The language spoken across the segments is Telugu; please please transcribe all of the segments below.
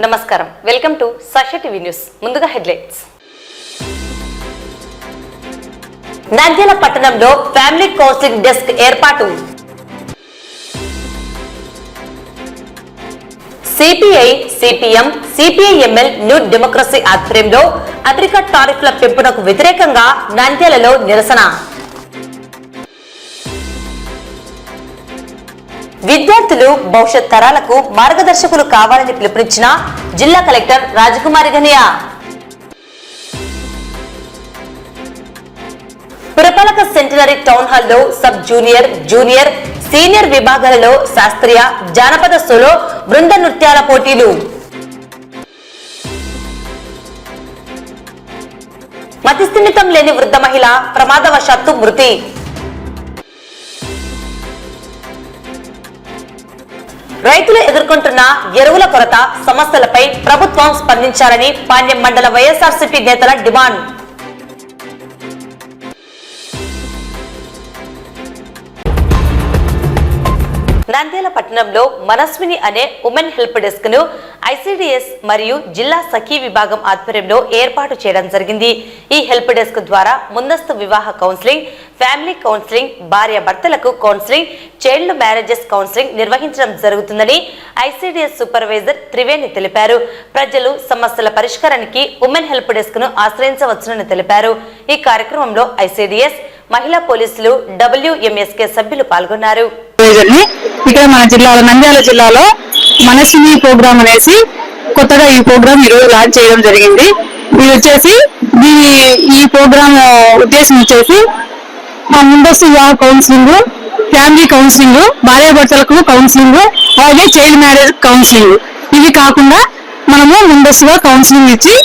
నమస్కారం, welcome to Sakshi TV news. ముందుగా హెడ్లైన్స్. నంద్యాల పట్టణంలో ఫ్యామిలీ కౌన్సిలింగ్ డెస్క్ ఏర్పాటు. CPI, CPM, CPI ML new democracy ఆధ్వర్యంలో అమెరికా టారిఫ్ల పెంపునకు వ్యతిరేకంగా నంద్యాలలో నిరసన. విద్యార్థులు భవిష్యత్ తరాలకు మార్గదర్శకులు కావాలని పిలుపునిచ్చిన జిల్లా కలెక్టర్ రాజకుమారి ఘనియా. పురపాలక సెంటినరీ టౌన్ హాల్లో సబ్ జూనియర్, జూనియర్, సీనియర్ విభాగాలలో శాస్త్రీయ, జానపద సోలో, బృంద నృత్యాల పోటీలు. మతిస్థిమితం లేని వృద్ధ మహిళ ప్రమాదవశాత్తు మృతి. రైతులు ఎదుర్కొంటున్న ఎరువుల కొరత సమస్యలపై ప్రభుత్వం స్పందించాలని పాణ్యం మండల వైఎస్ఆర్సీపీ నేతల డిమాండ్. నంద్యాల పట్టణంలో మనస్విని అనే ఉమెన్ హెల్ప్ డెస్క్ ను ఐసిడిఎస్ మరియు జిల్లా సఖీ విభాగం ఆధ్వర్యంలో ఏర్పాటు చేయడం జరిగింది. ఈ హెల్ప్ డెస్క్ ద్వారా ముందస్తు వివాహ కౌన్సిలింగ్, ఫ్యామిలీ కౌన్సిలింగ్, భార్య భర్తలకు కౌన్సిలింగ్, చైల్డ్ మ్యారేజెస్ కౌన్సిలింగ్ నిర్వహించడం జరుగుతుందని ఐసిడిఎస్ సూపర్వైజర్ త్రివేణి తెలిపారు. ప్రజలు సమస్యల పరిష్కారానికి ఉమెన్ హెల్ప్ డెస్క్ ను ఆశ్రయించవచ్చునని తెలిపారు. ఈ కార్యక్రమంలో ఐసిడిఎస్ మహిళా పోలీసులు, WMSK సభ్యులు పాల్గొన్నారు. ఇక్కడ మన జిల్లాలో నంద్యాల జిల్లాలో మనస్విని ప్రోగ్రామ్ అనేసి కొత్తగా ఈ ప్రోగ్రామ్ ఈరోజు లాంచ్ చేయడం జరిగింది. ఇది వచ్చేసి ఈ ప్రోగ్రామ్ ఉద్దేశం వచ్చేసి ముందస్తు వివాహ కౌన్సిలింగ్, ఫ్యామిలీ కౌన్సిలింగ్, భార్యాభర్తలకు కౌన్సిలింగ్, అలాగే చైల్డ్ మ్యారేజ్ కౌన్సిలింగ్. ఇవి కాకుండా మనము ముందస్తుగా కౌన్సిలింగ్ ఇచ్చి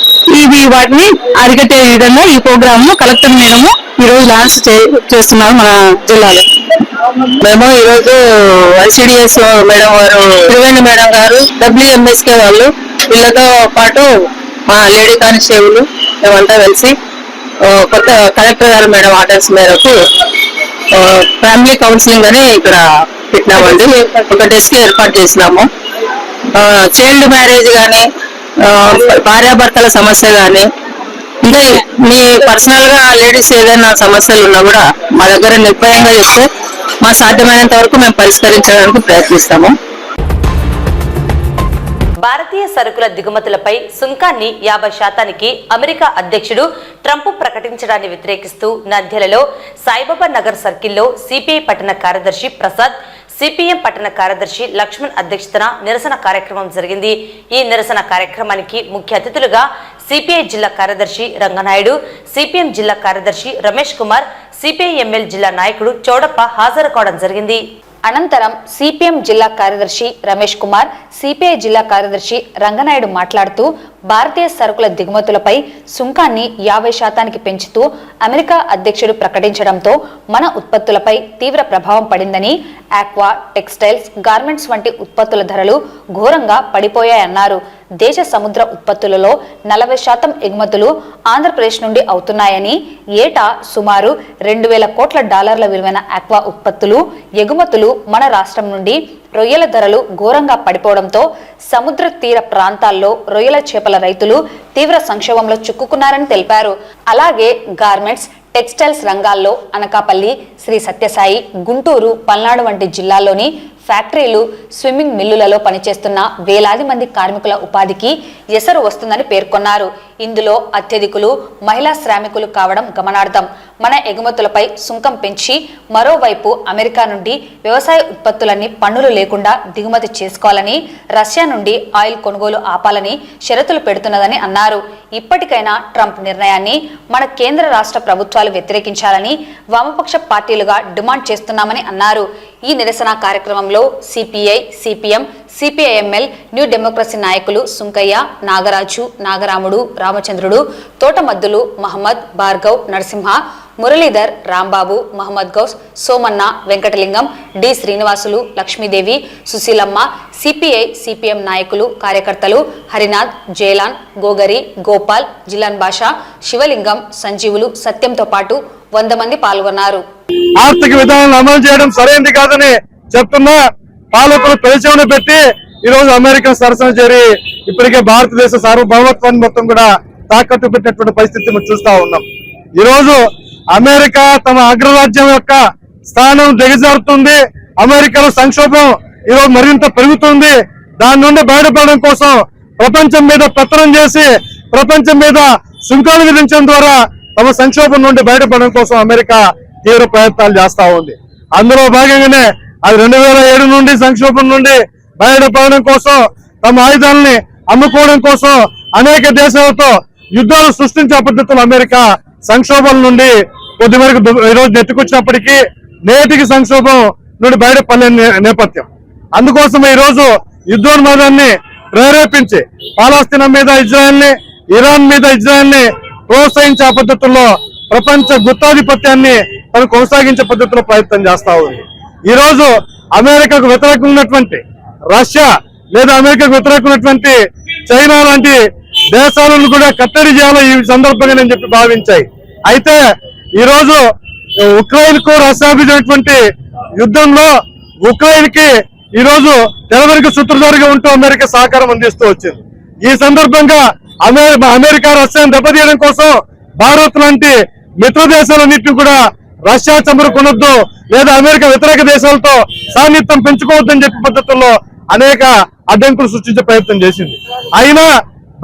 వాటిని అరికట్టే విధంగా ఈ ప్రోగ్రామ్ కలెక్టర్ మేడము ఈరోజు లాంచ్ చేస్తున్నారు మన జిల్లాలో. మేము ఈరోజు ఐసిడిఎస్ మేడం గారు, త్రివేణి మేడం గారు, WMSK వాళ్ళు, వీళ్ళతో పాటు మా లేడీ కానిస్టేబుల్ మేమంతా కలిసి కొత్త కలెక్టర్ గారు మేడం ఆర్డర్స్ మేరకు ఫ్యామిలీ కౌన్సిలింగ్ అని ఇక్కడ పెట్టినామండి. ఒక డెస్క్ ఏర్పాటు చేసినాము. చైల్డ్ మ్యారేజ్ కానీ, భార్యాభర్తల సమస్య కానీ, ఇంకా మీ పర్సనల్ గా లేడీస్ ఏదైనా సమస్యలు ఉన్నా కూడా మా దగ్గర నిర్భయంగా చెప్తే మా సాధ్యమైనంత వరకు మేము పరిష్కరించడానికి ప్రయత్నిస్తాము. భారతీయ సరుకుల దిగుమతులపై సుంకాన్ని 50% అమెరికా అధ్యక్షుడు ట్రంప్ ప్రకటించడాన్ని వ్యతిరేకిస్తూ నంద్యాలలో సాయిబాబా నగర్ సర్కిల్లో సిపిఐ పట్టణ కార్యదర్శి ప్రసాద్, సిపిఎం పట్టణ కార్యదర్శి లక్ష్మణ్ అధ్యక్షతన నిరసన కార్యక్రమం జరిగింది. ఈ నిరసన కార్యక్రమానికి ముఖ్య అతిథులుగా సిపిఐ జిల్లా కార్యదర్శి రంగనాయుడు, సిపిఎం జిల్లా కార్యదర్శి రమేష్ కుమార్, సిపిఐఎంఎల్ జిల్లా నాయకుడు చౌడప్ప హాజరు కావడం జరిగింది. అనంతరం సిపిఎం జిల్లా కార్యదర్శి రమేష్ కుమార్, సిపిఐ జిల్లా కార్యదర్శి రంగనాయుడు మాట్లాడుతూ భారతీయ సరుకుల దిగుమతులపై సుంకాన్ని 50% పెంచుతూ అమెరికా అధ్యక్షుడు ప్రకటించడంతో మన ఉత్పత్తులపై తీవ్ర ప్రభావం పడిందని, ఆక్వా, టెక్స్టైల్స్, గార్మెంట్స్ వంటి ఉత్పత్తుల ధరలు ఘోరంగా పడిపోయాయన్నారు. దేశ సముద్ర ఉత్పత్తులలో 40% ఎగుమతులు ఆంధ్రప్రదేశ్ నుండి అవుతున్నాయని, ఏటా సుమారు $2,000 కోట్ల విలువైన ఆక్వా ఉత్పత్తులు ఎగుమతులు మన రాష్ట్రం నుండి, రొయ్యల ధరలు ఘోరంగా పడిపోవడంతో సముద్ర తీర ప్రాంతాల్లో రొయ్యల చేపల రైతులు తీవ్ర సంక్షోభంలో చిక్కుకున్నారని తెలిపారు. అలాగే గార్మెంట్స్, టెక్స్టైల్స్ రంగాల్లో అనకాపల్లి, శ్రీ సత్యసాయి, గుంటూరు, పల్నాడు వంటి జిల్లాల్లోని ఫ్యాక్టరీలు, స్విమ్మింగ్ మిల్లులలో పనిచేస్తున్న వేలాది మంది కార్మికుల ఉపాధికి ఎసరు వస్తుందని పేర్కొన్నారు. ఇందులో అత్యధికులు మహిళా శ్రామికులు కావడం గమనార్థం. మన ఎగుమతులపై సుంకం పెంచి మరోవైపు అమెరికా నుండి వ్యవసాయ ఉత్పత్తులన్నీ పన్నులు లేకుండా దిగుమతి చేసుకోవాలని, రష్యా నుండి ఆయిల్ కొనుగోలు ఆపాలని షరతులు పెడుతున్నదని అన్నారు. ఇప్పటికైనా ట్రంప్ నిర్ణయాన్ని మన కేంద్ర రాష్ట్ర ప్రభుత్వాలు వ్యతిరేకించాలని వామపక్ష పార్టీలుగా డిమాండ్ చేస్తున్నామని అన్నారు. ఈ నిరసన కార్యక్రమంలో CPI, CPM, CPI ML new democracy నాయకులు Sunkaiah, Nagaraju, Nagaramudu, Ramachandrudu, Thotamaddulu, Mohammed, Bhargav, Narasimha, Muralidhar, Rambabu, Mohammed Gouse, Somanna, Venkatalingam, D Srinivasulu, Lakshmidevi, Susheelamma, CPI, CPM నాయకులు, కార్యకర్తలు హరినాథ్, జయలాన్, గోగరి, గోపాల్, జిలాన్ బాషా, శివలింగం, సంజీవులు, సత్యంతో పాటు 100 మంది పాల్గొన్నారు. ఆర్థిక విధానాలను అమలు చేయడం సరైనది కాదని చెప్తున్నా పాలకులు పెరిచమని పెట్టి ఈ రోజు అమెరికన్ సరసన చేరి ఇప్పటికే భారతదేశ సార్వభౌమత్వాన్ని మొత్తం కూడా తాకట్టు పెట్టినటువంటి పరిస్థితి మనం చూస్తా ఉన్నాం. ఈ రోజు అమెరికా తమ అగ్రరాజ్యం యొక్క స్థానం దిగజారుతుంది. అమెరికాలో సంక్షోభం ఈరోజు మరింత పెరుగుతుంది. దాని నుండి బయటపడడం కోసం ప్రపంచం మీద పెత్తనం చేసి ప్రపంచం మీద సుంకాలు విధించడం ద్వారా తమ సంక్షోభం నుండి బయటపడడం కోసం అమెరికా తీవ్ర ప్రయత్నాలు చేస్తా ఉంది. అందులో భాగంగానే అది 2007 నుండి సంక్షోభం నుండి బయటపడడం కోసం తమ ఆయుధాలని అమ్ముకోవడం కోసం అనేక దేశాలతో యుద్ధాలు సృష్టించే పద్ధతులు అమెరికా సంక్షోభం నుండి కొద్దివరకు ఈరోజు నెట్టుకొచ్చినప్పటికీ నేటికి సంక్షోభం నుండి బయటపడలేని నేపథ్యం. అందుకోసం ఈ రోజు యుద్ధోన్మాదాన్ని ప్రేరేపించి పాలస్తీనా మీద ఇజ్రాయెల్ని, ఇరాన్ మీద ఇజ్రాయెల్ని ప్రోత్సహించే పద్ధతుల్లో ప్రపంచ గుత్తాధిపత్యాన్ని తను కొనసాగించే పద్ధతిలో ప్రయత్నం చేస్తా ఉంది. ఈ రోజు అమెరికాకు వ్యతిరేకంగా ఉన్నటువంటి రష్యా లేదా అమెరికాకు వ్యతిరేకంగా ఉన్నటువంటి చైనా లాంటి దేశాలను కూడా కట్టడి చేయాలో ఈ సందర్భంగా నేను చెప్పి భావించాయి. అయితే ఈ రోజు ఉక్రెయిన్ కు రష్యాభిటువంటి యుద్ధంలో ఉక్రెయిన్ కి ఈ రోజు తెరవెనుక సూత్రధారిగా ఉంటూ అమెరికా సహకారం అందిస్తూ వచ్చింది. ఈ సందర్భంగా అమెరికా రష్యాను దెబ్బతీయడం కోసం భారత్ లాంటి మిత్ర దేశాలన్నింటినీ కూడా రష్యా చమురు కొనొద్దు లేదా అమెరికా వ్యతిరేక దేశాలతో సాన్నిధ్యం పెంచుకోవద్దని చెప్పే పద్ధతుల్లో అనేక అడ్డంకులు సృష్టించే ప్రయత్నం చేసింది. అయినా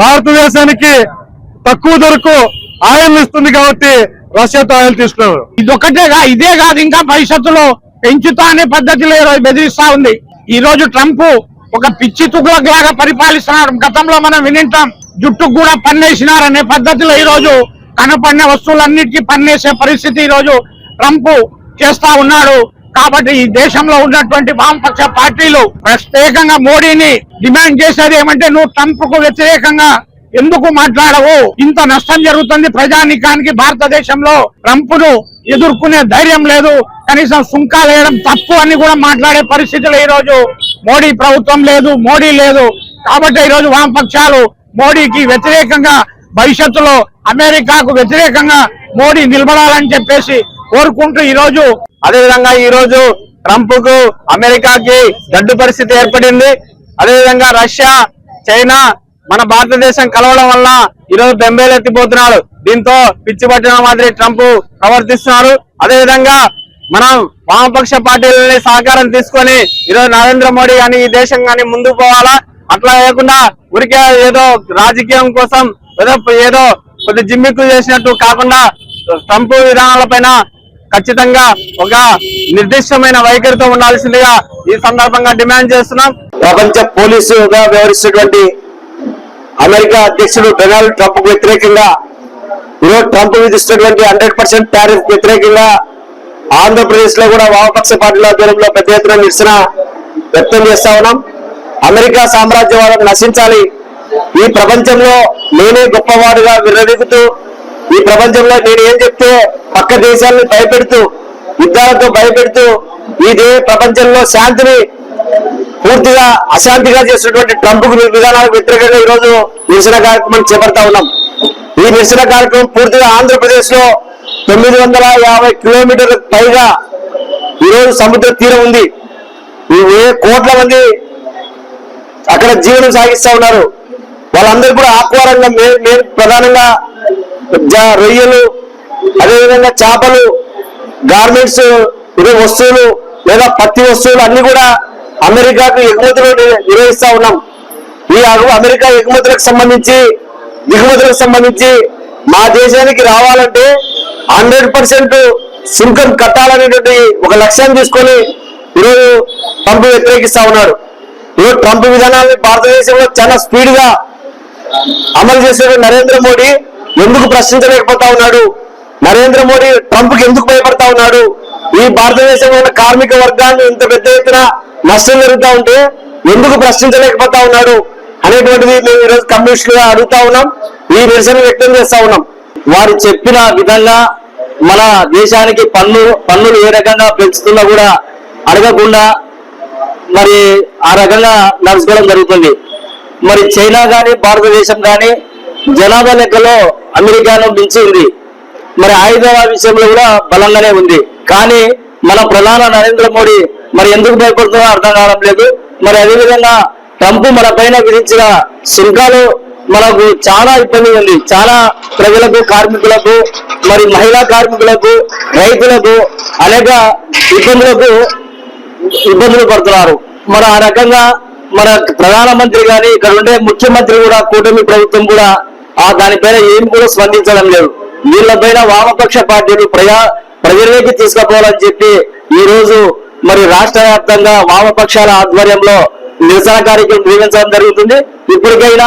భారతదేశానికి తక్కువ ధరకు ఆయిల్ ఇస్తుంది కాబట్టి రష్యాతో ఆయిల్ తీసుకున్నారు. ఇదే కాదు ఇంకా భవిష్యత్తులో పెంచుతా అనే పద్ధతిలో బెదిరిస్తా ఉంది. ఈ రోజు ట్రంప్ ఒక పిచ్చి తుగ్లక్ లాగా పరిపాలిస్తున్నాడు. గతంలో మనం వినింటాం, జుట్టుకు కూడా పన్నేసినారనే పద్ధతిలో ఈ రోజు కనపడిన వస్తువులన్నిటికీ పన్నేసే పరిస్థితి ఈ రోజు ట్రంప్ చేస్తా ఉన్నాడు. కాబట్టి ఈ దేశంలో ఉన్నటువంటి వామపక్ష పార్టీలు ప్రత్యేకంగా మోడీని డిమాండ్ చేసేది ఏమంటే, నువ్వు ట్రంప్ కు వ్యతిరేకంగా ఎందుకు మాట్లాడవు? ఇంత నష్టం జరుగుతుంది ప్రజానీకానికి భారతదేశంలో, ట్రంప్ ను ఎదుర్కొనే ధైర్యం లేదు, కనీసం సుంకాలు వేయడం తప్పు అని కూడా మాట్లాడే పరిస్థితులు ఈ రోజు మోడీ ప్రభుత్వం లేదు, మోడీ లేదు. కాబట్టి ఈ రోజు వామపక్షాలు మోడీకి వ్యతిరేకంగా, భవిష్యత్తులో అమెరికాకు వ్యతిరేకంగా మోడీ నిలబడాలని చెప్పేసి కోరుకుంటూ ఈ రోజు, అదేవిధంగా ఈ రోజు ట్రంప్ కు అమెరికాకి గడ్డు పరిస్థితి ఏర్పడింది. అదేవిధంగా రష్యా, చైనా మన భారతదేశం కలవడం వల్ల ఈరోజు బెంబేలెత్తిపోతున్నాడు. దీంతో పిచ్చి పట్టిన మాదిరి ట్రంప్ ప్రవర్తిస్తున్నారు. అదేవిధంగా మనం వామపక్ష పార్టీలని సహకారం తీసుకొని ఈరోజు నరేంద్ర మోడీ కానీ ఈ దేశం కానీ ముందుకు పోవాలా. అట్లా లేకుండా ఊరికే ఏదో రాజకీయం కోసం ఏదో కొద్ది జిమ్మిక్కులు చేసినట్టు కాకుండా ట్రంప్ విధానాలపైన ఖచ్చితంగా ఒక నిర్దిష్టమైన వైఖరితో ఉండాల్సిందిగా ఈ సందర్భంగా డిమాండ్ చేస్తున్నాం. ప్రపంచ పోలీసుగా వ్యవహరిస్తున్నటువంటి అమెరికా అధ్యక్షుడు డొనాల్డ్ ట్రంప్ కు వ్యతిరేకంగా ఈరోజు ట్రంప్ విధిస్తున్నటువంటి 100% టారిఫ్ వ్యతిరేకంగా ఆంధ్రప్రదేశ్ లో కూడా వామపక్ష పార్టీల ఆధ్వర్యంలో పెద్ద ఎత్తున నిరసన వ్యక్తం చేస్తా ఉన్నాం. అమెరికా సామ్రాజ్యవాదం నశించాలి. ఈ ప్రపంచంలో నేనే గొప్పవాడుగా విర్రవీగుతూ, ఈ ప్రపంచంలో నేను ఏం చెప్తే పక్క దేశాలను భయపెడుతూ, యుద్ధాలతో భయపెడుతూ ఈ ప్రపంచంలో శాంతిని పూర్తిగా అశాంతిగా చేసినటువంటి ట్రంప్ విధానాలకు వ్యతిరేకంగా ఈ రోజు నిరసన కార్యక్రమం చేపడతా ఉన్నాం. ఈ నిరసన కార్యక్రమం పూర్తిగా ఆంధ్రప్రదేశ్ లో 950 కిలోమీటర్లకు పైగా ఈరోజు సముద్ర తీరం ఉంది. కోట్ల మంది అక్కడ జీవనం సాగిస్తా ఉన్నారు. వాళ్ళందరూ కూడా ఆహ్వానంగా ప్రధానంగా రొయ్యలు, అదేవిధంగా చేపలు, గార్మెంట్స్ వస్తువులు లేదా పత్తి వస్తువులు అన్ని కూడా అమెరికాకు ఎగుమతులు నిర్వహిస్తా ఉన్నాం. ఈ అమెరికా ఎగుమతులకు సంబంధించి దిగుమతులకు సంబంధించి మా దేశానికి రావాలంటే 100% సుంకం కట్టాలనేటువంటి ఒక లక్ష్యాన్ని తీసుకొని ఈరోజు ట్రంప్ వ్యతిరేకిస్తా ఉన్నాడు. ఈరోజు ట్రంప్ విధానాన్ని భారతదేశంలో చాలా స్పీడ్ గా అమలు చేసే నరేంద్ర మోడీ ఎందుకు ప్రశ్నించలేకపోతా ఉన్నాడు? నరేంద్ర మోడీ ట్రంప్ కి ఎందుకు భయపడతా ఉన్నాడు? ఈ భారతదేశంలో ఉన్న కార్మిక వర్గాన్ని ఇంత పెద్ద ఎత్తున నష్టం జరుగుతూ ఉంటే ఎందుకు ప్రశ్నించలేకపోతా ఉన్నాడు అనేటువంటిది మేము ఈరోజు కమ్యూనిస్టులుగా అడుగుతా ఉన్నాం. ఈ నిరసన వ్యక్తం చేస్తా ఉన్నాం. వారు చెప్పిన విధంగా మన దేశానికి పన్నులు ఏ రకంగా పెంచుతున్నా కూడా అడగకుండా మరి ఆ రకంగా నడుచుకోవడం జరుగుతుంది. మరి చైనా కానీ భారతదేశం కానీ జనాభా లెక్కలో అమెరికాను మించి ఉంది. మరి ఆయుధాల విషయంలో కూడా బలంగానే ఉంది. కానీ మన ప్రధాన నరేంద్ర మోడీ మరి ఎందుకు భయపడుతుందో అర్థం కావడం లేదు. మరి అదేవిధంగా ట్రంప్ మన పైన విధించిన సుంకాలు మనకు చాలా ఇబ్బంది ఉంది. చాలా ప్రజలకు, కార్మికులకు, మరి మహిళా కార్మికులకు, రైతులకు అనేక ఇబ్బందులు పడుతున్నారు. మరి ఆ రకంగా మన ప్రధానమంత్రి గాని ఇక్కడ ఉండే ముఖ్యమంత్రి కూడా, కూటమి ప్రభుత్వం కూడా దానిపైన ఏం కూడా స్పందించడం లేదు. వీళ్ళపైన వామపక్ష పార్టీలు ప్రజల్లోకి తీసుకుపోవాలని చెప్పి ఈ రోజు మరి రాష్ట్ర వ్యాప్తంగా వామపక్షాల ఆధ్వర్యంలో నిరసన కార్యక్రమం నిర్వహించడం జరుగుతుంది. ఇప్పటికైనా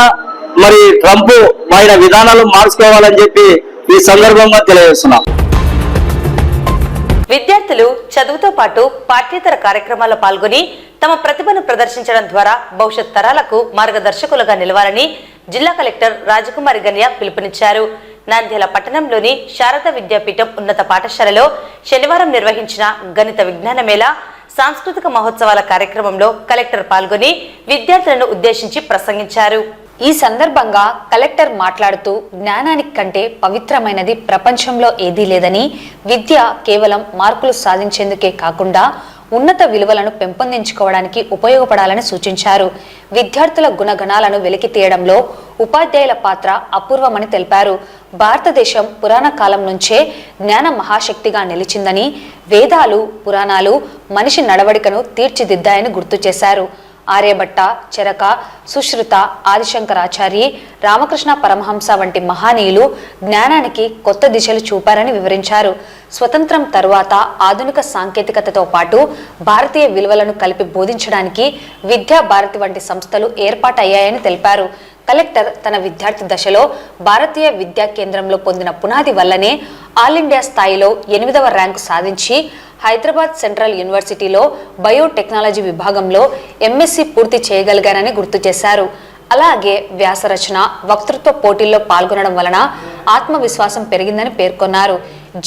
మరి ట్రంప్ ఆయన విధానాలు మార్చుకోవాలని చెప్పి ఈ సందర్భంగా తెలియజేస్తున్నాం. విద్యార్థులు చదువుతో పాటు పాఠ్యేతర కార్యక్రమాల్లో పాల్గొని తమ ప్రతిభను ప్రదర్శించడం ద్వారా భవిష్యత్ తరాలకు మార్గదర్శకులుగా నిలవాలని జిల్లా కలెక్టర్ రాజకుమారి గన్య పిలుపునిచ్చారు. నంద్యాల పట్టణంలోని శారద విద్యాపీఠం ఉన్నత పాఠశాలలో శనివారం నిర్వహించిన గణిత విజ్ఞాన మేళా, సాంస్కృతిక మహోత్సవాల కార్యక్రమంలో కలెక్టర్ పాల్గొని విద్యార్థులను ఉద్దేశించి ప్రసంగించారు. ఈ సందర్భంగా కలెక్టర్ మాట్లాడుతూ జ్ఞానానికి కంటే పవిత్రమైనది ప్రపంచంలో ఏదీ లేదని, విద్య కేవలం మార్కులు సాధించేందుకే కాకుండా ఉన్నత విలువలను పెంపొందించుకోవడానికి ఉపయోగపడాలని సూచించారు. విద్యార్థుల గుణగణాలను వెలికి తీయడంలో ఉపాధ్యాయుల పాత్ర అపూర్వమని తెలిపారు. భారతదేశం పురాణ కాలం నుంచే జ్ఞాన మహాశక్తిగా నిలిచిందని, వేదాలు, పురాణాలు మనిషి నడవడికను తీర్చిదిద్దాయని గుర్తు చేశారు. ఆర్యభట్ట, చరక, సుశ్రుత, ఆదిశంకరాచార్య, రామకృష్ణ పరమహంస వంటి మహానీయులు జ్ఞానానికి కొత్త దిశలు చూపారని వివరించారు. స్వతంత్రం తరువాత ఆధునిక సాంకేతికతతో పాటు భారతీయ విలువలను కలిపి బోధించడానికి విద్యా భారతి వంటి సంస్థలు ఏర్పాటయ్యాయని తెలిపారు. కలెక్టర్ తన విద్యార్థి దశలో భారతీయ విద్యా కేంద్రంలో పొందిన పునాది వల్లనే ఆల్ ఇండియా స్థాయిలో 8వ ర్యాంకు సాధించి హైదరాబాద్ సెంట్రల్ యూనివర్సిటీలో బయోటెక్నాలజీ విభాగంలో ఎంఎస్సి పూర్తి చేయగలిగారని గుర్తు చేశారు. అలాగే వ్యాసరచన, వక్తృత్వ పోటీల్లో పాల్గొనడం వలన ఆత్మవిశ్వాసం పెరిగిందని పేర్కొన్నారు.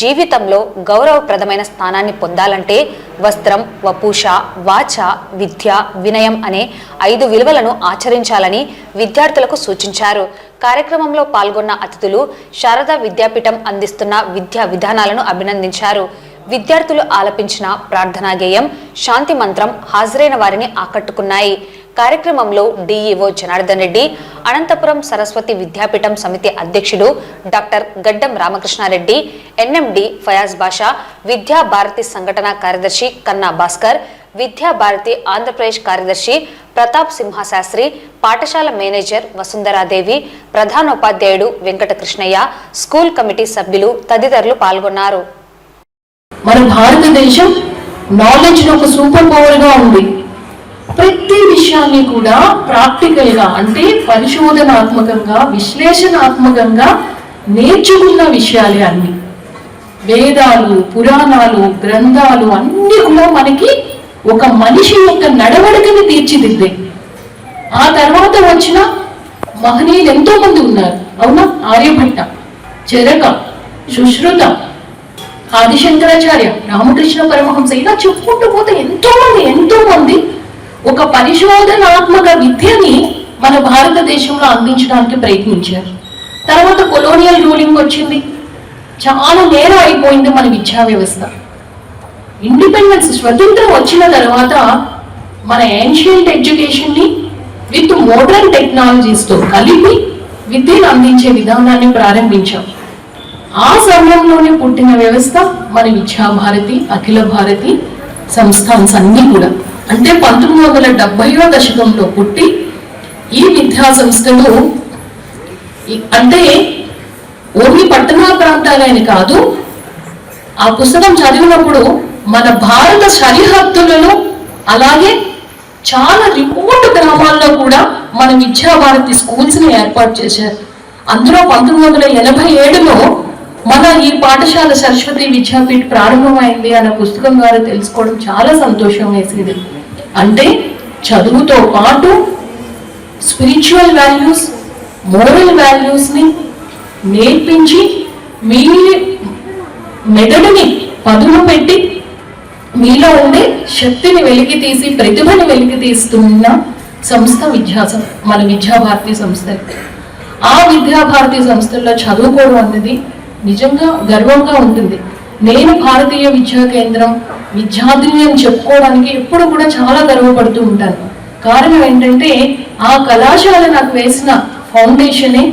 జీవితంలో గౌరవప్రదమైన స్థానాన్ని పొందాలంటే వస్త్రం, వపూష, వాచ, విద్య, వినయం అనే 5 విలువలను ఆచరించాలని విద్యార్థులకు సూచించారు. కార్యక్రమంలో పాల్గొన్న అతిథులు శారదా విద్యాపీఠం అందిస్తున్న విద్యా విధానాలను అభినందించారు. విద్యార్థులు ఆలపించిన ప్రార్థనా గేయం, శాంతి మంత్రం హాజరైన వారిని ఆకట్టుకున్నాయి. కార్యక్రమంలో డిఈఓ జనార్దన్ రెడ్డి, అనంతపురం సరస్వతి విద్యాపీఠం సమితి అధ్యక్షుడు డాక్టర్ గడ్డం రామకృష్ణారెడ్డి, ఎన్ఎండి ఫయాజ్ బాషా, విద్యా భారతి సంఘటన కార్యదర్శి కన్నా భాస్కర్, విద్యా భారతి ఆంధ్రప్రదేశ్ కార్యదర్శి ప్రతాప్ సింహశాస్త్రి, పాఠశాల మేనేజర్ వసుంధరాదేవి, ప్రధానోపాధ్యాయుడు వెంకట కృష్ణయ్య, స్కూల్ కమిటీ సభ్యులు తదితరులు పాల్గొన్నారు. మన భారతదేశం నాలెడ్జ్ ఒక సూపర్ పవర్ గా ఉంది. ప్రతి విషయాన్ని కూడా ప్రాక్టికల్ గా, అంటే పరిశోధనాత్మకంగా, విశ్లేషణాత్మకంగా నేర్చుకున్న విషయాలే అన్ని. వేదాలు, పురాణాలు, గ్రంథాలు అన్ని కూడా మనకి ఒక మనిషి యొక్క నడవడికని తీర్చిదిద్దే. ఆ తర్వాత వచ్చిన మహనీయులు ఎంతో మంది ఉన్నారు, అవునా? ఆర్యభట్ట, చరక, సుశ్రుత, ఆదిశంకరాచార్య, రామకృష్ణ పరమహంస, ఇలా చెప్పుకుంటూ పోతే ఎంతో మంది ఒక పరిశోధనాత్మక విద్యని మన భారతదేశంలో అందించడానికి ప్రయత్నించారు. తర్వాత కొలోనియల్ రూలింగ్ వచ్చింది, చాలా నేరం అయిపోయింది మన విద్యా వ్యవస్థ. ఇండిపెండెన్స్, స్వతంత్రం వచ్చిన తర్వాత మన ఏన్షియంట్ ఎడ్యుకేషన్ ని విత్ మోడర్న్ టెక్నాలజీస్తో కలిపి విద్యను అందించే విధానాన్ని ప్రారంభించాం. ఆ సమయంలోనే పుట్టిన వ్యవస్థ మన విద్యాభారతి, అఖిల భారతి సంస్థాన్స్ అన్ని కూడా. అంటే 1970వ దశకంలో పుట్టి ఈ విద్యా సంస్థలు అంటే ఓన్లీ పట్టణ ప్రాంతాలని కాదు, ఆ పుస్తకం చదివినప్పుడు మన భారత సరిహద్దులలో అలాగే చాలా రిమోట్ గ్రామాల్లో కూడా మన విద్యాభారతి స్కూల్స్ ని ఏర్పాటు చేశారు. అందులో 1987లో మన ఈ పాఠశాల సరస్వతి విద్యాపీఠ ప్రారంభమైంది అన్న పుస్తకం ద్వారా తెలుసుకోవడం చాలా సంతోషం వేసింది. అంటే చదువుతో పాటు స్పిరిచువల్ వాల్యూస్, మోరల్ వాల్యూస్ ని నేర్పించి మీ మెదడుని పదును పెట్టి మీలో ఉండే శక్తిని వెలికి తీసి, ప్రతిభని వెలికి తీస్తున్న సంస్థ మన విద్యాభారతి సంస్థ. ఆ విద్యాభారతి సంస్థల్లో చదువుకోవడం అన్నది నిజంగా గర్వంగా ఉంటుంది. నేను భారతీయ విద్యా కేంద్రం విద్యార్థిని అని చెప్పుకోవడానికి ఎప్పుడు కూడా చాలా గర్వపడుతూ ఉంటాను. కారణం ఏంటంటే ఆ కళాశాల నాకు వేసిన ఫౌండేషనే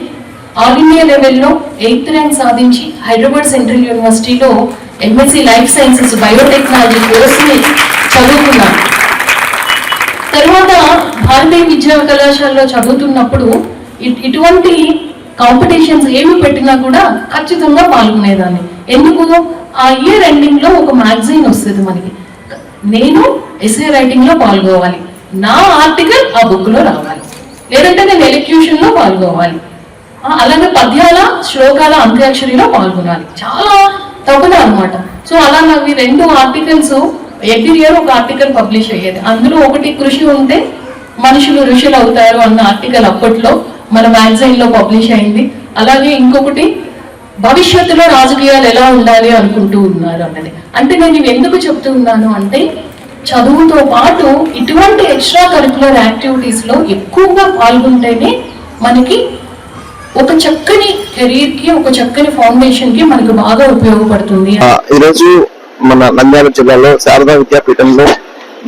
ఆల్ ఇండియా లెవెల్లో 8th ర్యాంక్ సాధించి హైదరాబాద్ సెంట్రల్ యూనివర్సిటీలో ఎంఎస్సి లైఫ్ సైన్సెస్ బయోటెక్నాలజీ కోర్సుని చదువుకున్నాను. తర్వాత భారతీయ విద్యా కళాశాలలో చదువుతున్నప్పుడు ఇటువంటి కాంపిటీషన్స్ ఏమి పెట్టినా కూడా ఖచ్చితంగా పాల్గొనేదాన్ని. ఎందుకు? ఆ ఇయర్ ఎండింగ్ లో ఒక మ్యాగజైన్ వస్తుంది మనకి, నేను ఎస్ఏ రైటింగ్ లో పాల్గొవాలి, నా ఆర్టికల్ ఆ బుక్ లో రావాలి, లేదంటే నేను ఎలక్యూషన్ లో పాల్గొవాలి, అలాగే పద్యాల శ్లోకాల అంత్యాక్షరిలో పాల్గొనాలి. చాలా తపన అనమాట. సో అలా నాకు 2 ఆర్టికల్స్ ఎవ్రీ ఇయర్ ఒక ఆర్టికల్ పబ్లిష్ అయ్యేది. అందులో ఒకటి కృషి ఉంటే మనుషులు ఋషులు అవుతారు అన్న ఆర్టికల్ అప్పట్లో మన మ్యాగజైన్ లో పబ్లిష్ అయింది. అలాగే ఇంకొకటి భవిష్యత్తులో రాజకీయాలు ఎలా ఉండాలి అనుకుంటూ ఉన్నారు అన్నది. అంటే నేను ఇవి ఎందుకు చెప్తూ ఉన్నాను అంటే, చదువుతో పాటు ఇటువంటి ఎక్స్ట్రా కరిక్యులర్ యాక్టివిటీస్ లో ఎక్కువగా పాల్గొంటేనే మనకి ఒక చక్కని కెరీర్ కి, ఒక చక్కని ఫౌండేషన్ కి మనకు బాగా ఉపయోగపడుతుంది. ఈరోజు మన నంద్యాల జిల్లాలో శారదా విద్యాపీఠంలో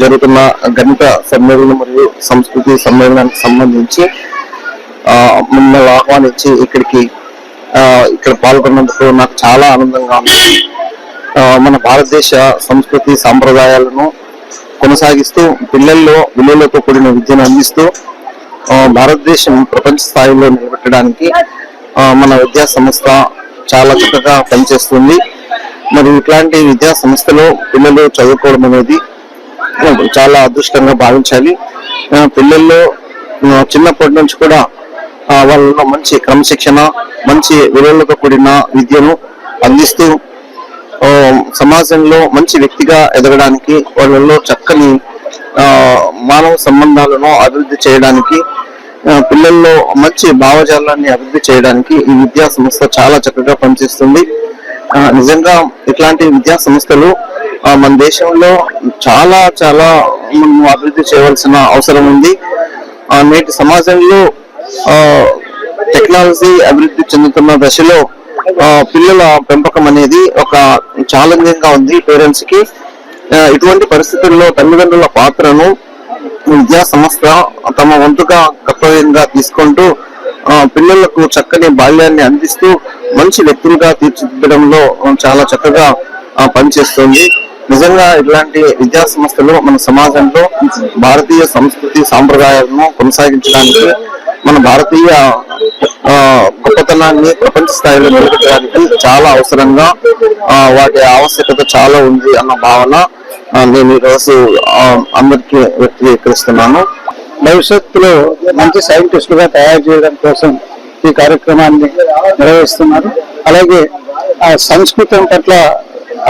జరుగుతున్న గణిత సమ్మేళనం మరియు సంస్కృతి సమ్మేళనానికి సంబంధించి మిమ్మల్ని ఆహ్వానించి ఇక్కడ పాల్గొన్నందుకు నాకు చాలా ఆనందంగా ఉంది. మన భారతదేశ సంస్కృతి సాంప్రదాయాలను కొనసాగిస్తూ పిల్లల్లో విలువలతో కూడిన విద్యను అందిస్తూ భారతదేశం ప్రపంచ స్థాయిలో నిలబెట్టడానికి మన విద్యా సంస్థ చాలా చక్కగా పనిచేస్తుంది. మరి ఇట్లాంటి విద్యా సంస్థలో పిల్లలు చదువుకోవడం అనేది చాలా అదృష్టంగా భావించాలి. పిల్లల్లో చిన్నప్పటి నుంచి కూడా వాళ్ళలో మంచి క్రమశిక్షణ, మంచి విలువలతో కూడిన విద్యను అందిస్తూ సమాజంలో మంచి వ్యక్తిగా ఎదగడానికి, వాళ్ళలో చక్కని మానవ సంబంధాలను అభివృద్ధి చేయడానికి, పిల్లల్లో మంచి భావజాలాన్ని అభివృద్ధి చేయడానికి ఈ విద్యా సంస్థ చాలా చక్కగా పనిచేస్తుంది. నిజంగా ఇట్లాంటి విద్యా సంస్థలు మన దేశంలో చాలా చాలా మనం అభివృద్ధి చేయవలసిన అవసరం ఉంది. నేటి సమాజంలో టెక్నాలజీ అభివృద్ధి చెందుతున్న దశలో పిల్లల పెంపకం అనేది ఒక ఛాలెంజింగ్ గా ఉంది పేరెంట్స్ కి. ఇటువంటి పరిస్థితుల్లో తల్లిదండ్రుల పాత్రను విద్యా సంస్థ తమ వంతుగా కర్తవ్యంగా తీసుకుంటూ పిల్లలకు చక్కని బాల్యాన్ని అందిస్తూ మంచి వ్యక్తులుగా తీర్చిదిద్దడంలో చాలా చక్కగా పనిచేస్తుంది. నిజంగా ఇట్లాంటి విద్యా సంస్థలు మన సమాజంలో భారతీయ సంస్కృతి సాంప్రదాయాలను కొనసాగించడానికి, మన భారతీయ గొప్పతనాన్ని ప్రపంచ స్థాయిలో నిలబెట్టడానికి చాలా అవసరంగా, వాటి ఆవశ్యకత చాలా ఉంది అన్న భావన నేను ఈరోజు అందరికీ వ్యక్తీకరిస్తున్నాను. భవిష్యత్తులో మంచి సైంటిస్టులుగా తయారు చేయడం కోసం ఈ కార్యక్రమాన్ని నిర్వహిస్తున్నారు. అలాగే ఆ సంస్కృతం పట్ల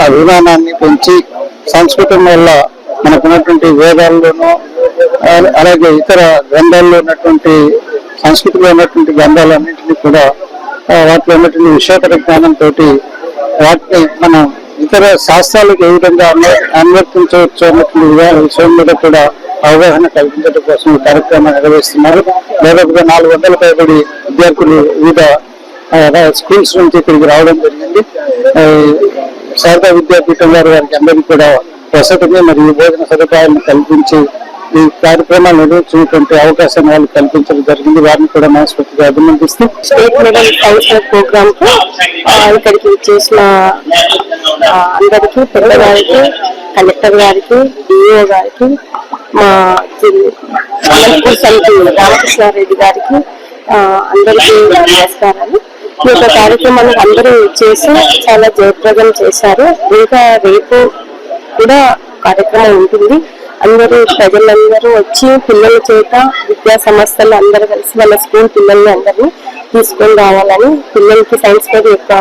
అభిమానాన్ని పెంచి, సంస్కృతం వల్ల మనకున్నటువంటి వేదాల్లోనూ అలాగే ఇతర గ్రంథాల్లో ఉన్నటువంటి సంస్కృతిలో ఉన్నటువంటి గ్రంథాలన్నింటినీ కూడా వాటిలో ఉన్నటువంటి విషయపర జ్ఞానంతో వాటిని మనం ఇతర శాస్త్రాలకు ఏ విధంగా అన్వర్తించవచ్చు అన్నటువంటి విషయం మీద కూడా అవగాహన కల్పించడం కోసం ఈ కార్యక్రమాన్ని నిర్వహిస్తున్నారు. దాదాపుగా 400 పైబడి విద్యార్థులు వివిధ స్కూల్స్ నుంచి ఇక్కడికి రావడం జరిగింది. శారదా విద్యాపీఠం వారికి అందరికీ కూడా వసతిని మరియు భోజన సదుపాయాలను కల్పించి ఈ కార్యక్రమాలు నిర్వహించినటువంటి అవకాశాన్ని వాళ్ళు కల్పించడం జరిగింది. వారిని కూడా మనస్ఫూర్తిగా అభినందిస్తూ స్టేట్ లెవెల్ కౌన్సిలర్ ప్రోగ్రామ్ కు ఇక్కడికి చేసిన అందరికీ, పెద్దవారికి, కలెక్టర్ గారికి, డిఓ గారికి, మా అనంతపూర్ సమితి రామకృష్ణారెడ్డి గారికి అందరికీ నమస్కారాలు. ఈ యొక్క కార్యక్రమాన్ని అందరూ చేసి చాలా జయప్రదం చేశారు. ఇంకా రేపు కూడా కార్యక్రమం ఉంటుంది. అందరూ ప్రజలందరూ వచ్చి పిల్లల చేత విద్యా సంస్థలు అందరూ కలిసి వాళ్ళ స్కూల్ పిల్లల్ని అందరినీ తీసుకొని రావాలని, పిల్లలకి సైన్స్ మీద యొక్క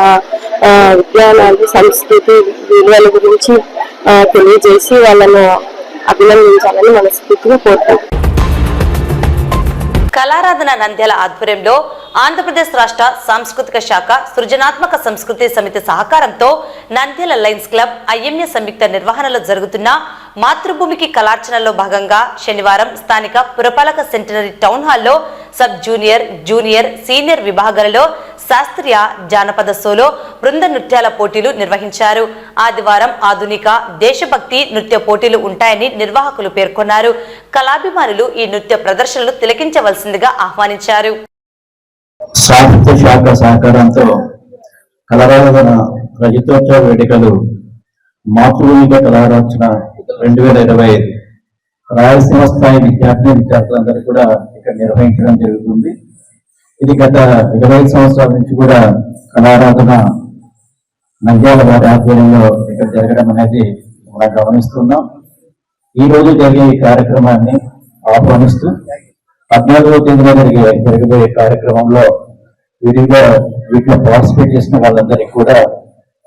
విజ్ఞానాలు, సంస్కృతి విలువల గురించి తెలియజేసి వాళ్ళను అభినందించాలని మనస్ఫూర్తిగా కోరుకుంటున్నాను. కళారాధన నంద్యాల ఆధ్వర్యంలో ఆంధ్రప్రదేశ్ రాష్ట్ర సాంస్కృతిక శాఖ సృజనాత్మక సంస్కృతి సమితి సహకారంతో నంద్యాల లయన్స్ క్లబ్ ఐఎంఏ సంయుక్త నిర్వహణలో జరుగుతున్న మాతృభూమికి కళార్చనలో భాగంగా శనివారం స్థానిక పురపాలక సెంటనరీ టౌన్ హాల్లో సబ్ జూనియర్, జూనియర్, సీనియర్ విభాగాలలో శాస్త్రీయ, జానపద సోలో, బృంద నృత్యాల పోటీలు నిర్వహించారు. ఆదివారం ఆధునిక, దేశభక్తి నృత్య పోటీలు ఉంటాయని నిర్వాహకులు పేర్కొన్నారు. కళాభిమానులు ఈ నృత్య ప్రదర్శనలు తిలకించవలసిందిగా ఆహ్వానించారు. సాహిత్య శాఖ సహకారంతో కళారాధన రజతోత్సవ వేడుకలు మాతృభూమిక కళారాధన 2025 రాయలసీమ స్థాయి విద్యార్థులందరూ కూడా ఇక్కడ నిర్వహించడం జరుగుతుంది. ఇది గత 25 సంవత్సరాల నుంచి కూడా కళారాధన నంద్యాల వారి ఆధ్వర్యంలో ఇక్కడ జరగడం అనేది మనం గమనిస్తున్నాం. ఈ రోజు జరిగే ఈ కార్యక్రమాన్ని ఆహ్వానిస్తూ 14వ తేదీన జరగబోయే కార్యక్రమంలో వీటిలో పార్టిసిపేట్ చేసిన వాళ్ళందరికీ కూడా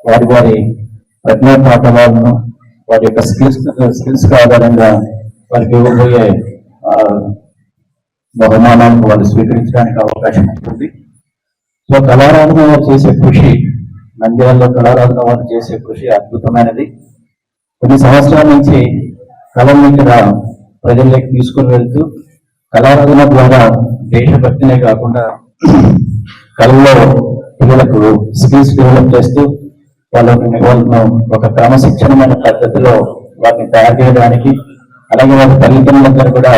వారి వారి ప్రజ్ఞా పాఠవాలను, వారి యొక్క స్కిల్స్ ఆధారంగా వారికి ఇవ్వబోయే బహుమానాలను వాళ్ళు స్వీకరించడానికి అవకాశం ఉంటుంది. సో కళారాధన వారు చేసే కృషి, నంద్యాలలో కళారాధన వారు చేసే కృషి అద్భుతమైనది. కొన్ని సంవత్సరాల నుంచి కళను ఇక్కడ ప్రజల్లోకి తీసుకుని వెళ్తూ కళారాధన ద్వారా దేశభక్తినే కాకుండా కళలో పిల్లలకు స్కిల్స్ డెవలప్ చేస్తూ వాళ్ళను ఒక క్రమశిక్షణమైన పద్ధతిలో వాటిని తయారు చేయడానికి, అలాగే వాళ్ళ తల్లిదండ్రులందరూ కూడా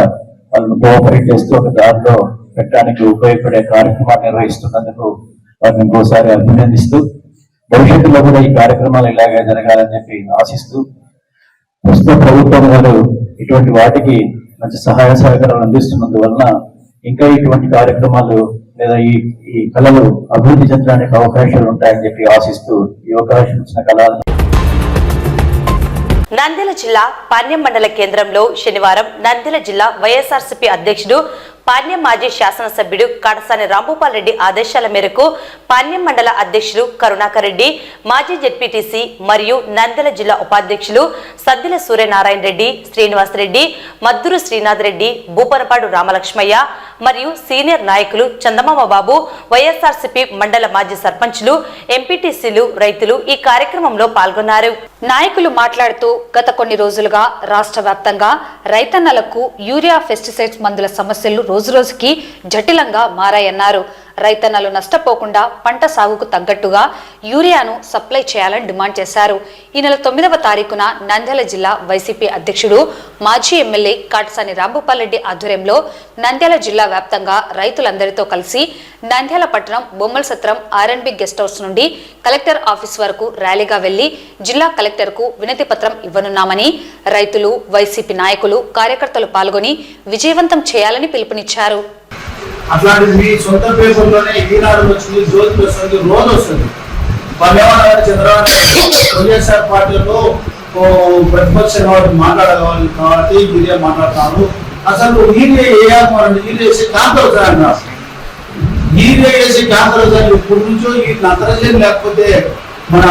వాళ్ళని కోఆపరేట్ చేస్తూ ఒక దారిలో పెట్టడానికి ఉపయోగపడే కార్యక్రమాలు నిర్వహిస్తున్నందుకు వారిని ఇంకోసారి అభినందిస్తూ భవిష్యత్తులో కూడా ఈ కార్యక్రమాలు ఇలాగే జరగాలని చెప్పి ఆశిస్తూ ప్రస్తుత ప్రభుత్వం వారు ఇటువంటి వాటికి మంచి సహాయ సహకారాలు అందిస్తున్నందువలన ఇంకా ఇటువంటి కార్యక్రమాలు లేదా ఈ కళలు అభివృద్ధి చెందడానికి అవకాశాలు ఉంటాయని చెప్పి ఆశిస్తూ ఈ అవకాశం ఇచ్చిన కళలు. నంద్యాల జిల్లా పాణ్యం మండల కేంద్రంలో శనివారం నంద్యాల జిల్లా వైఎస్ఆర్సీపీ అధ్యక్షుడు, పాణ్యం మాజీ శాసనసభ్యుడు కాటసాని రాంభూపాల్ రెడ్డి ఆదేశాల మేరకు పాణ్యం మండల అధ్యక్షులు కరుణాకర్ రెడ్డి, మాజీ జెడ్పీటీసీ మరియు నంద్యాల జిల్లా ఉపాధ్యక్షులు సద్దిల సూర్యనారాయణ రెడ్డి, శ్రీనివాస్ రెడ్డి, మద్దూరు శ్రీనాథ్ రెడ్డి, భూపనపాడు రామలక్ష్మయ్య మరియు సీనియర్ నాయకులు చందమామ బాబు, వైఎస్ఆర్సీపీ మండల మాజీ సర్పంచులు, ఎంపీటీసీలు, రైతులు ఈ కార్యక్రమంలో పాల్గొన్నారు. నాయకులు మాట్లాడుతూ గత కొన్ని రోజులుగా రాష్ట్ర వ్యాప్తంగా రైతన్నలకు యూరియా, పెస్టిసైడ్స్ మందుల సమస్యలు రోజురోజుకి జటిలంగా మారాయన్నారు. రైతన్నలు నష్టపోకుండా పంట సాగుకు తగ్గట్టుగా యూరియాను సప్లై చేయాలని డిమాండ్ చేశారు. ఈ నెల 9వ తారీఖున నంద్యాల జిల్లా వైసీపీ అధ్యక్షుడు, మాజీ ఎమ్మెల్యే కాటసాని రాంభూపాల్ రెడ్డి ఆధ్వర్యంలో నంద్యాల జిల్లా వ్యాప్తంగా రైతులందరితో కలిసి నంద్యాల పట్టణం బొమ్మల సత్రం R&B గెస్ట్ హౌస్ నుండి కలెక్టర్ ఆఫీస్ వరకు ర్యాలీగా వెళ్లి జిల్లా కలెక్టర్కు వినతి పత్రం ఇవ్వనున్నామని రైతులు, వైసీపీ నాయకులు, కార్యకర్తలు పాల్గొని విజయవంతం చేయాలని పిలుపునిచ్చారు. అట్లాంటి మీ సొంత పేపర్లోనే ఈనాడు వచ్చింది, జ్యోతి వస్తుంది, రోజు వస్తుంది. పర్యావరణ చంద్రబాబు వైఎస్ఆర్ పార్టీలో ప్రతిపక్షం మాట్లాడగలి కాబట్టి మీరే మాట్లాడతారు. అసలు ఈరియా వేయాలి, ఈరియా వేసి క్యాన్సర్ అవుతాయన్నారు. ఈరియా వేసి క్యాన్సర్ అవుతాయి. ఇప్పటి నుంచో ఈ నత్రజని లేకపోతే మన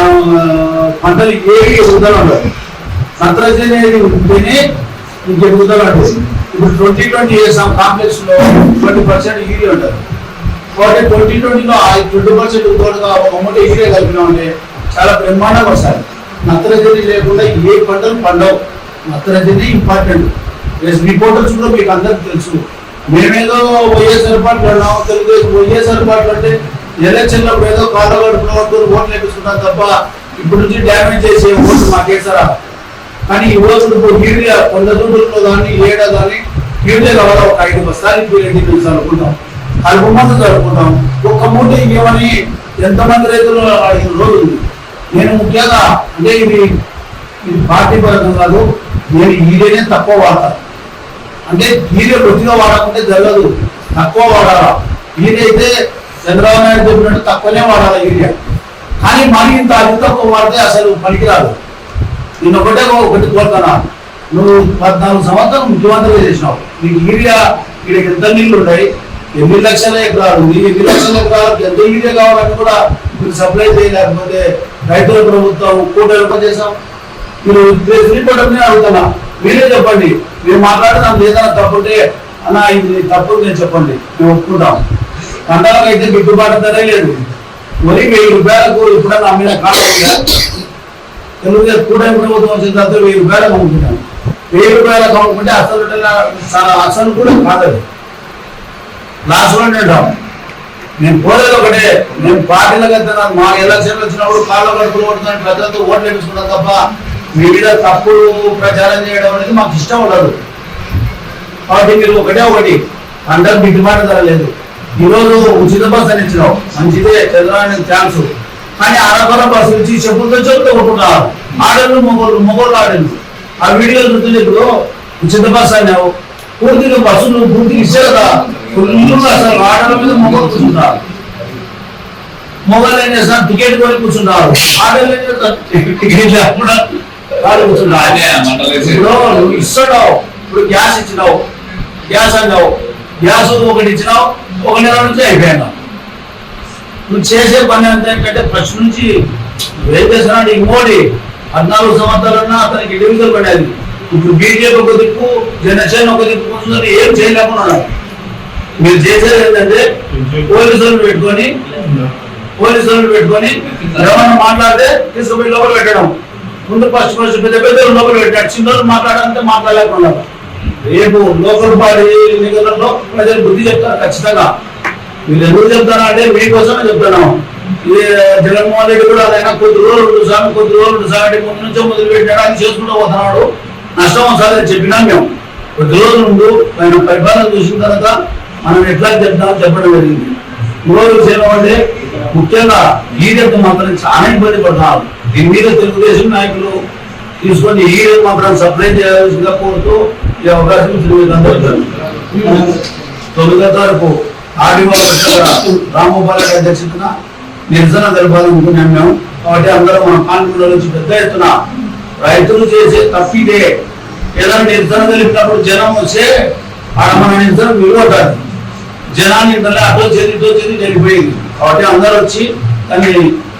పంటలు ఏవి ఎదుగుదల ఉండదు. నత్రజని ఉంటేనే ఇంక ఎదుగుదల ఉంటుంది. ఇప్పుడు 2020 చేసాం, కాంప్లెక్స్ లో 20% యూరియా ఉంటుంది. కాబట్టి 2020లో 20% అమౌంట్ యూరియా కలిపినామంటే చాలా బ్రహ్మాండంగా వస్తాయి. నత్రజని లేకుండా ఏ పంటలు పండవు. నత్రజని ఇంపార్టెంట్. రిపోర్టర్స్ కూడా మీకు అందరికి తెలుసు. మేమేదో వైఎస్ఆర్ పార్టీ అన్నాం, తెలుగుదేశం వైఎస్ఆర్ పార్టీ అంటే ఎలక్షన్ లో ఏదో కాళ్ళ ఓట్లు వేపించుకుంటాం తప్ప ఇప్పుడు నుంచి డ్యామేజ్ చేసే ఓట్లు మాకేసారా. కానీ ఈ రోజు యూరియా 100 దూరంలో కానీ ఏడా కానీ యూరియా కావాలా ఒక 5 బస్తాలు అనుకుంటాం, 40 మంది జరుపుకుంటాం. ఒక్క మూట ఇవ్వమని ఎంతమంది రైతులు రోజు ఉంది. నేను ముఖ్యంగా అంటే ఇది పార్టీ పరంగా కాదు, నేను యూరియానే తక్కువ వాడతాను. అంటే యూరియా కొద్దిగా వాడకుంటే జరగదు, తక్కువ వాడాలా. యూరియా అయితే చంద్రబాబు నాయుడు చెప్పినట్టు తక్కువనే వాడాలి యూరియా. కానీ మరి ఇంత అతి తక్కువ వాడితే అసలు పనికిరాదు. నేను ఒకటి కోరుతానా, నువ్వు 14 సంవత్సరాలు ముఖ్యమంత్రిగా చేసినావు. నీకు యూరియా ఇక్కడ ఎంత నీళ్లు ఉన్నాయి, 8 లక్షల ఎకరాలు, నీకు 8 లక్షల ఎకరాలకు ఎంత యూరియా కావాలని కూడా మీరు సప్లై చేయలేకపోతే రైతుల ప్రభుత్వం కోటలు చేసాం. మీరు శ్రీపటమే అడుగుతున్నా, మీరే చెప్పండి. మీరు మాట్లాడుతున్నాం ఏదైనా తప్పుంటే అన్న ఇది తప్పు నేను చెప్పండి, మేము ఒప్పుకుంటాం. పంటలకు అయితే గిట్టుబాటు ధరే లేదు. మరి 1000 రూపాయలకు ఇప్పుడన్నా అమ్మిన కాలం తెలుగుదేశం కూడా ప్రభుత్వం వచ్చిన తర్వాత 1000 రూపాయలకు అమ్ముతున్నాను. రూపాయల అకౌంట్ ఉంటే అసలు కూడా కాదు. లాస్ట్ లో ఉంటాం. నేను కోరేది ఒకటే, నేను పార్టీలకు వెళ్తున్నాను. మా ఎలక్షన్లు వచ్చినప్పుడు కాళ్ళ కడుపులు కొడుతున్నాను, ప్రజలతో ఓట్లు వేయించుకున్నాం తప్ప మీ మీద తప్పుడు ప్రచారం చేయడం అనేది మాకు ఇష్టం ఉండదు. కాబట్టి మీరు ఒకటి అందరూ గిట్టుబాటు ధర లేదు. ఈరోజు ఉచిత బస్సు అని ఇచ్చినావు, మంచిదే, చంద్రబాబు ఛాన్స్. కానీ అరకొర బస్సు ఇచ్చి చెప్పులతో కొట్టుకుంటున్నారు. ఆడళ్ళు మొగోళ్ళు ఆడళ్ళు. ఆ వీడియో చూస్తుంది. ఇప్పుడు ఉచిత బస్సు అన్నావు, పూర్తిగా బస్సు నువ్వు పూర్తిగా ఇచ్చే కదా. ఫుల్గా అసలు ఆడల మీద మొగోళ్ళు కూర్చుంటారు. మొగోళ్ళు ఏం చేస్తారు, టికెట్ కొని కూర్చుంటారు. ఆడళ్ళు ఏం చేస్తారు, టికెట్ లేకుండా వాళ్ళు కూర్చుంటారు. ఇప్పుడు నువ్వు ఇస్తున్నావు, ఇప్పుడు గ్యాస్ ఇచ్చినావు, గ్యాస్ అన్నావు, గ్యాస్ ఒకటి ఇచ్చినావు, 1 నెల నుంచి అయిపోయినా. నువ్వు చేసే పని అంతా ఏంటంటే ఫస్ట్ నుంచి ఏం చేస్తున్నాడు ఇంకోటి 14 సంవత్సరాలన్నా అతనికి డివిజన్ పడేది. ఇప్పుడు బీజేపీ ఒక దిక్కు, జనసేన ఒక దిక్కు కూర్చుందని ఏం చేయలేకుండా మీరు చేసేది ఏంటంటే పోలీసులను పెట్టుకొని ఎవరన్నా మాట్లాడితే తీసుకుపోయి లోపల పెట్టడం. ముందు ఫస్ట్ పెద్ద లోపల పెట్టాడు, చిన్న మాట్లాడాలంటే మాట్లాడలేకుండా. రేపు లోకల్ బాడీ ఎన్నికలలో ప్రజలు బుద్ధి చెప్తారు ఖచ్చితంగా. మీరు ఎందుకు చెప్తారా అంటే మీకోసమే చెప్తున్నాం. ఇది జగన్మోహన్ రెడ్డి కూడా అదైనా కొద్ది రోజులు ఉండు సార్ అంటే ముందు నుంచో మొదలు పెట్టాడు, అని చేసుకుంటూ పోతున్నాడు. నష్టం వస్తుంది చెప్పినాం మేము. కొద్ది రోజులు ఉండు, ఆయన పరిపాలన చూసిన తర్వాత మనం ఎట్లా చెప్తామో చెప్పడం జరిగింది. మూడో విషయం అంటే ముఖ్యంగా ఈడెత్తు మాత్రం చాలా ఇబ్బంది పడుతున్నారు. దీని మీద తెలుగుదేశం నాయకులు తీసుకొని ఈడెత్తు మాత్రం సప్లై చేయాల్సిందిగా కోరుతూ ఈ అవకాశం ఇచ్చిన 9వ తారీఖు ఆర్డీఓ రామగోపాల్ రెడ్డి అధ్యక్షతన నిరసన తెలపాలనుకున్నాం మేము. కాబట్టి అందరూ మన కాన్పూర్ నుంచి పెద్ద ఎత్తున రైతులు చేసే తప్పిదే. ఏదైనా నిరసన తెలిపినప్పుడు జనం వస్తే ఆడ మన నిరసన విలువటారు. జనాన్ని అటో చేతి జరిగిపోయింది. కాబట్టి అందరూ వచ్చి దాన్ని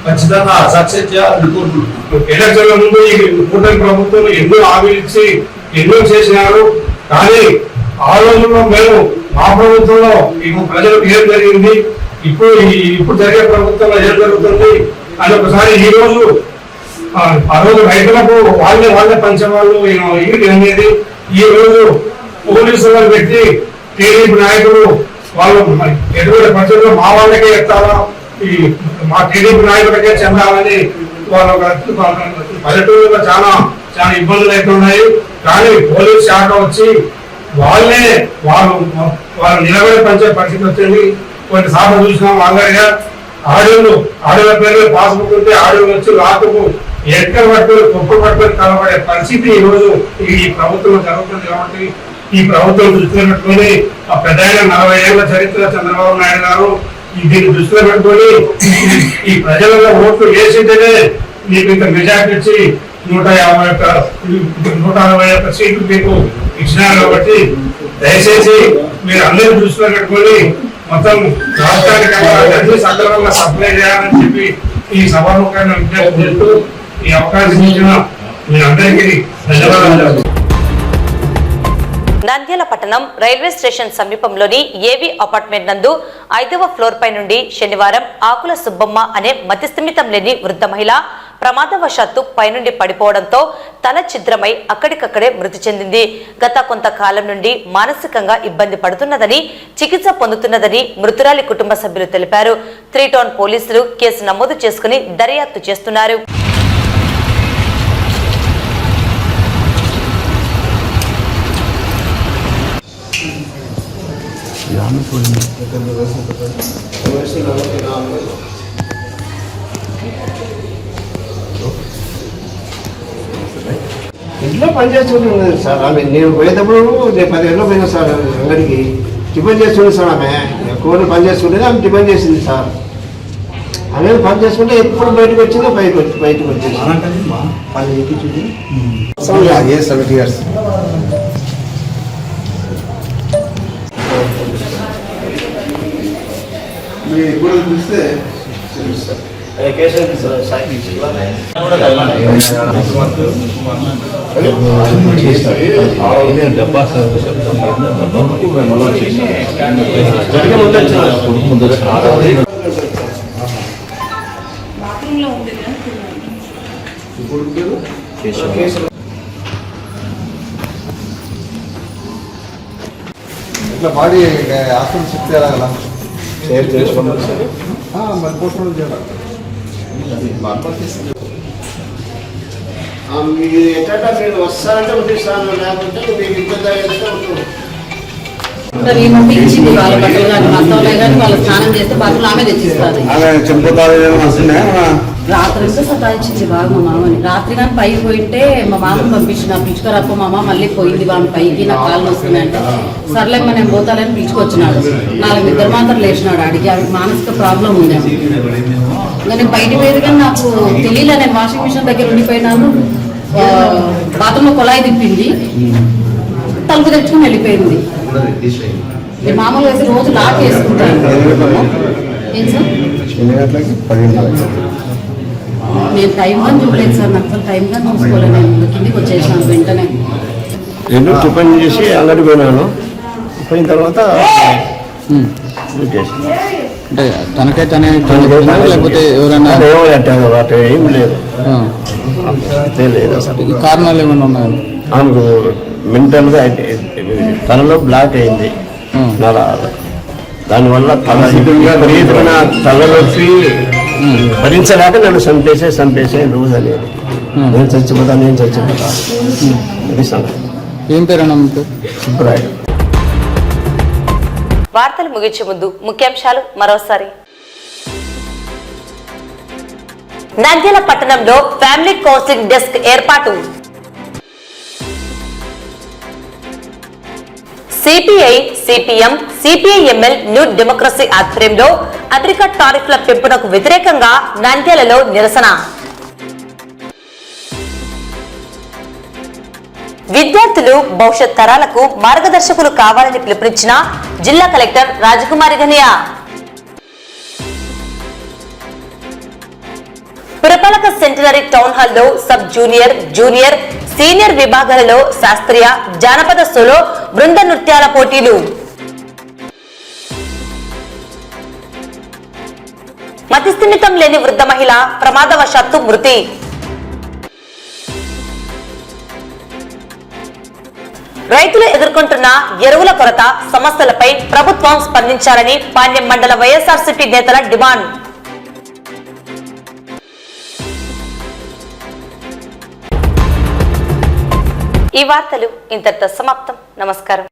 ఖచ్చితంగా సక్సెస్ చేయాలని కోరుకుంటున్నాం. ఎలక్షన్ల ముందు ఈ కూటమి ప్రభుత్వం ఎన్నో హామీలు ఇచ్చి ఎన్నో చేసినారు. కానీ ఆ రోజుల్లో మేము మా ప్రభుత్వంలో మీకు ప్రజలకు ఏం జరిగింది, ఇప్పుడు జరిగే ప్రభుత్వంలో ఏం జరుగుతుంది అని ఒకసారి ఈ రోజు ఆ రోజు రైతులకు వాళ్ళే పంచేవాళ్ళు ఇది అనేది. ఈ రోజు పోలీసులను పెట్టి టీడీపీ నాయకులు వాళ్ళు ఎటువంటి పరిస్థితుల్లో మా వాళ్ళకే ఎత్తాలా, మా టీడీపీ నాయకులకే చెందాలని వాళ్ళు పల్లెటూరులో చాలా ఇబ్బందులు అవుతున్నాయి. కానీ పోలీస్ శాఖ వచ్చి వాళ్ళు నిలబడి పంచే పరిస్థితి వచ్చింది. కొన్నిసార్లు చూసినాం అందరిగా ఆడియోల పేరు పాస్బుక్ ఉంటే ఆడియోలు వచ్చి రాకుకు ఎక్కడ పట్టుకొని కుప్పలు పట్టుకొని కలబడే పరిస్థితి ఈ రోజు ఈ ప్రభుత్వం జరుగుతుంది. కాబట్టి ఈ ప్రభుత్వం దృష్టిలో పెట్టుకొని ఆ పెద్ద 40 ఏళ్ల చరిత్ర చంద్రబాబు నాయుడు గారు దీన్ని దృష్టిలో పెట్టుకొని ఈ ప్రజలలో ఓట్లు వేసింటేనే మీకు ఇంత మెజార్టీ ఇచ్చి 161 సీట్లు మీకు ఇచ్చినారు. కాబట్టి దయచేసి మీరు అందరూ దృష్టిలో పెట్టుకొని మొత్తం రాష్ట్రానికి సక్రమంగా సప్లై చేయాలని చెప్పి ఈ సభాముఖంగా విజ్ఞప్తి చేస్తూ ఈ అవకాశం ఇచ్చిన మీ అందరికీ ధన్యవాదాలు. నంద్యాల పట్టణం రైల్వే స్టేషన్ సమీపంలోని ఏవి అపార్ట్మెంట్ నందు 5వ ఫ్లోర్ పై నుండి శనివారం ఆకుల సుబ్బమ్మ అనే మతిస్థిమితం లేని వృద్ధ మహిళ ప్రమాదవశాత్తు పైనుండి పడిపోవడంతో తల ఛిద్రమై అక్కడికక్కడే మృతి చెందింది. గత కొంతకాలం నుండి మానసికంగా ఇబ్బంది పడుతున్నదని, చికిత్స పొందుతున్నదని మృతురాలి కుటుంబ సభ్యులు తెలిపారు. 3 టౌన్ పోలీసులు కేసు నమోదు చేసుకుని దర్యాప్తు చేస్తున్నారు. ఇంట్లో పనిచేస్తుంది సార్ ఆమె. నేను పోయేటప్పుడు నేను 10 గంటలకు పోయినా సార్ అంగడికి. టిఫిన్ చేస్తుంది సార్ ఆమె. కోళ్ళు పని చేసుకుంటే ఆమె టిఫిన్ చేసింది సార్. ఆమె పని చేసుకుంటే ఎప్పుడు బయటకు వచ్చిందో బయటకు వచ్చింది. 70 years. ఇప్పుడు చూస్తే ఇట్లా బాడీ హాస్పిటల్ షిఫ్ట్ చేయాలి కదా షేర్ చేసుకోండి సార్. మరి పోస్ట్పోన్ చేయాలి. మీరు ఎట్లా మీరు వస్తారంటే ఉంటుంది సార్, లేకపోతే మీకు ఇబ్బంది అయ్యేస్తే ఉంటుంది. ఈ మధ్య ఇచ్చింది వాళ్ళ బట్టలు కానీ మసాలా కానీ వాళ్ళు స్నానం చేస్తే బట్టలు ఆమె తెచ్చిస్తారు. రాత్రి అంతా సతాయించింది బాగా మా మామని. రాత్రి కానీ పైకి పోయింటే మా మామని పంపించిన పిలుచుకోరప్ప మామ మళ్ళీ పోయింది వామి పైకి, నాకు కాళ్ళు వస్తున్నాయంటే సర్లేమ్మ నేను పోతాలని పిలుచుకొచ్చినాడు. 4 నిద్ర మాత్రం లేచినాడు. అడిగి ఆవిడ మానసిక ప్రాబ్లం ఉంది. ఇంకా నేను బయట పోయేది కానీ నాకు తెలియలే. నేను వాషింగ్ మిషన్ దగ్గర ఉండిపోయినాను. బాత్రూంలో కొలాయి తిప్పింది, తలుపు తెచ్చుకుని వెళ్ళిపోయింది. నేను మామూలుగా అయితే రోజు లాక్ వేసుకుంటాను. ఏం సార్ నేను టైం కానీ చూడలేదు సార్. నాకు అసలు టైం కానీ చూసుకోలేదు. నేను కిందికి వచ్చేసాను వెంటనే. నేను టిఫిన్ చేసి అంగడి పోయినాను. పోయిన తర్వాత అంటే తనకే తనే లేకపోతే ఎవరైనా అటు ఏం లేదు, లేదు అసలు. కారణాలు ఏమైనా ఉన్నాయా? ఆమెకు మెంటల్గా తనలో బ్లాక్ అయింది నరాలు. దానివల్ల విపరీతమైన తలనొప్పి భరించలేక నన్ను చంపేసే రోజు అనేది. నేను చచ్చిపోతా ఇది సంగతి. ఏం పేరు మీకు? సుబ్బరాయుడు. వార్తలు ముగించే ముందు ముఖ్యాంశాలు మరోసారి. నంద్యాల పట్టణంలో ఫ్యామిలీ కౌన్సిలింగ్ డెస్క్ ఏర్పాటు. CPI, CPM, CPI ML new democracy ఆధ్వర్యంలో అమెరికా టారిఫ్ల పెంపునకు వ్యతిరేకంగా నంద్యాలలో నిరసన. విద్యార్థులు భవిష్యత్ తరాలకు మార్గదర్శకులు కావాలని పిలుపునిచ్చిన జిల్లా కలెక్టర్ రాజకుమారి ఘనియా. పురపాలక సెంటనరీ టౌన్ హాల్లో సబ్ జూనియర్, జూనియర్, సీనియర్ విభాగాలలో శాస్త్రీయ, జానపద సోలో, బృంద నృత్యాల పోటీలు. మతిస్థిమితం లేని వృద్ధ మహిళ ప్రమాదవశాత్తు మృతి. రైతులు ఎదుర్కొంటున్న ఎరువుల కొరత సమస్యలపై ప్రభుత్వం స్పందించాలని పాణ్యం మండల వైఎస్ఆర్సీపీ నేతల డిమాండ్. ఈ వార్తలు ఇంతటితో సమాప్తం. నమస్కారం.